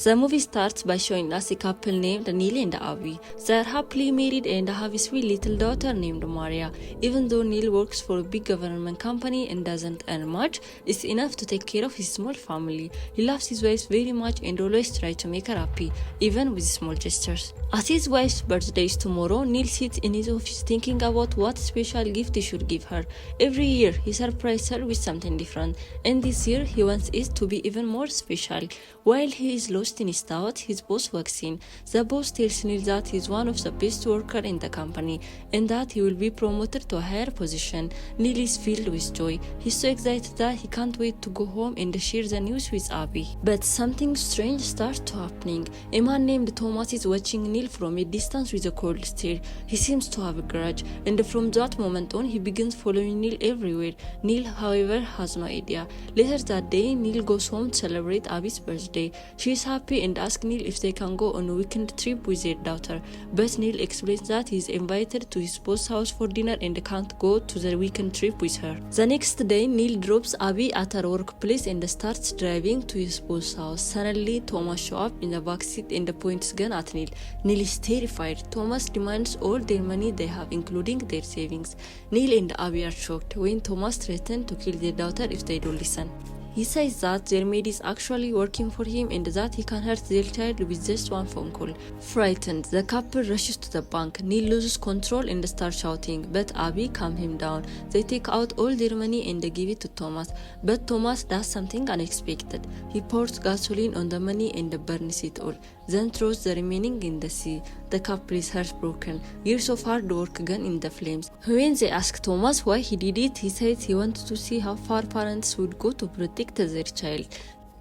The movie starts by showing us a couple named Neil and Abby. They are happily married and have a sweet little daughter named Maria. Even though Neil works for a big government company and doesn't earn much, it's enough to take care of his small family. He loves his wife very much and always tries to make her happy, even with small gestures. As his wife's birthday is tomorrow, Neil sits in his office thinking about what special gift he should give her. Every year, he surprises her with something different, and this year he wants it to be even more special. While he is lost in his thoughts, his boss walks in. The boss tells Neil that he is one of the best workers in the company and that he will be promoted to a higher position. Neil is filled with joy. He's so excited that he can't wait to go home and share the news with Abby. But something strange starts happening. A man named Thomas is watching Neil from a distance with a cold stare. He seems to have a grudge, and from that moment on, he begins following Neil everywhere. Neil, however, has no idea. Later that day, Neil goes home to celebrate Abby's birthday. She is happy and asks Neil if they can go on a weekend trip with their daughter, but Neil explains that he is invited to his boss's house for dinner and can't go to the weekend trip with her. The next day, Neil drops Abby at her workplace and starts driving to his boss's house. Suddenly, Thomas shows up in the backseat and points a gun at Neil. Neil is terrified. Thomas demands all their money they have, including their savings. Neil and Abby are shocked when Thomas threatens to kill their daughter if they don't listen. He says that their maid is actually working for him and that he can hurt their child with just one phone call. Frightened, the couple rushes to the bank. Neil loses control and starts shouting, but Abby calms him down. They take out all their money and give it to Thomas, but Thomas does something unexpected. He pours gasoline on the money and burns it all, then throws the remaining in the sea. The couple is heartbroken. Years of hard work gone in the flames. When they ask Thomas why he did it, he says he wanted to see how far parents would go to protect their child.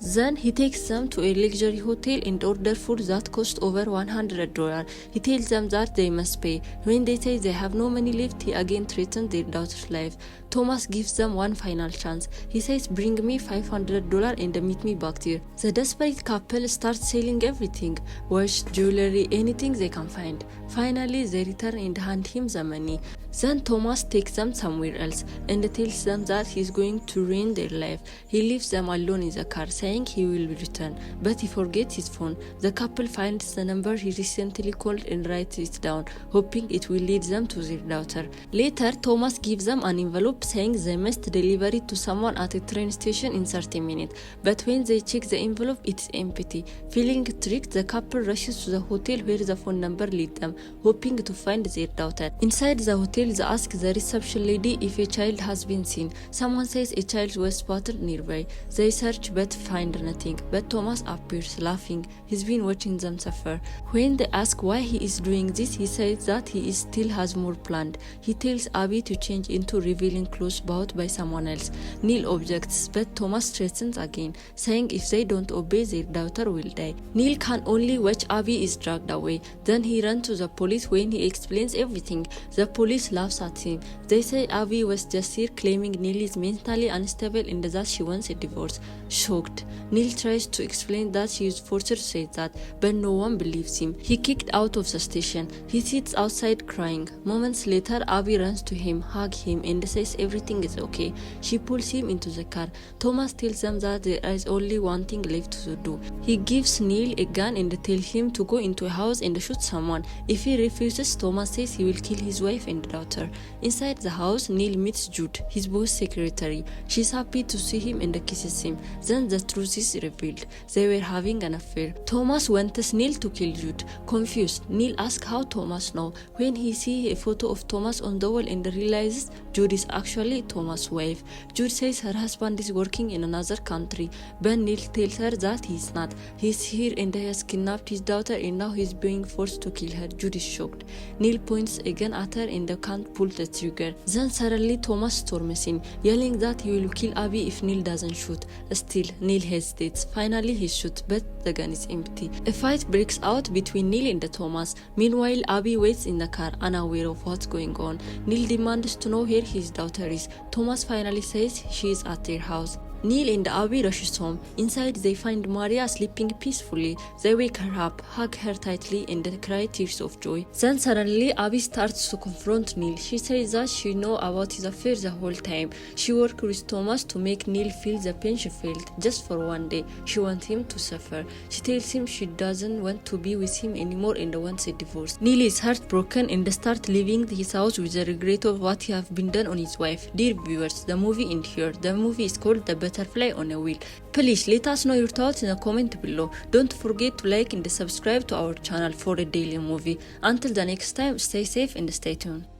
Then he takes them to a luxury hotel and orders food that cost over $100. He tells them that they must pay. When they say they have no money left, he again threatens their daughter's life. Thomas gives them one final chance. He says, "Bring me $500 and meet me back there." The desperate couple starts selling everything, watch, jewelry, anything they can find. Finally, they return and hand him the money. Then Thomas takes them somewhere else and tells them that he's going to ruin their life. He leaves them alone in the car, saying he will return, but he forgets his phone. The couple finds the number he recently called and writes it down, hoping it will lead them to their daughter. Later, Thomas gives them an envelope saying they must deliver it to someone at a train station in 30 minutes, but when they check the envelope, it's empty. Feeling tricked, the couple rushes to the hotel where the phone number leads them, hoping to find their daughter. Inside the hotel, they ask the reception lady if a child has been seen. Someone says a child was spotted nearby. They search but find nothing, but Thomas appears laughing. He's been watching them suffer. When they ask why he is doing this, he says that he still has more planned. He tells Abby to change into revealing clothes bought by someone else. Neil objects, but Thomas threatens again, saying if they don't obey, their daughter will die. Neil can only watch Abby is dragged away. Then he runs to the police when he explains everything. The police laughs at him. They say Abby was just here claiming Neil is mentally unstable and that she wants a divorce. Shocked, Neil tries to explain that she is forced to say that, but no one believes him. He kicked out of the station. He sits outside crying. Moments later, Abby runs to him, hugs him, and says everything is okay. She pulls him into the car. Thomas tells them that there is only one thing left to do. He gives Neil a gun and tells him to go into a house and shoot someone. If he refuses, Thomas says he will kill his wife and daughter. Inside the house, Neil meets Jude, his boss secretary. She's happy to see him and kisses him. Then the truth is revealed. They were having an affair. Thomas wants Neil to kill Jude. Confused, Neil asks how Thomas knows. When he sees a photo of Thomas on the wall and realizes Jude is actually Thomas' wife. Jude says her husband is working in another country, but Neil tells her that he's not. He's here and he has kidnapped his daughter and now he's being forced to kill her. Jude is shocked. Neil points a gun at her and they can't pull the trigger. Then suddenly Thomas storms in, yelling that he will kill Abby if Neil doesn't shoot. Still, Neil hesitates. Finally he shoots, but the gun is empty. A fight breaks out between Neil and Thomas. Meanwhile, Abby waits in the car, unaware of what's going on. Neil demands to know where his daughter is. Thomas finally says she is at their house. Neil and Abby rushes home. Inside, they find Maria sleeping peacefully. They wake her up, hug her tightly, and cry tears of joy. Then suddenly, Abby starts to confront Neil. She says that she knew about his affair the whole time. She worked with Thomas to make Neil feel the pain she felt just for one day. She wants him to suffer. She tells him she doesn't want to be with him anymore and wants a divorce. Neil is heartbroken and starts leaving his house with the regret of what he have been done on his wife. Dear viewers, the movie ends here. The movie is called The Butterfly on a Wheel. Please let us know your thoughts in the comment below. Don't forget to like and subscribe to our channel for a daily movie. Until the next time, stay safe and stay tuned.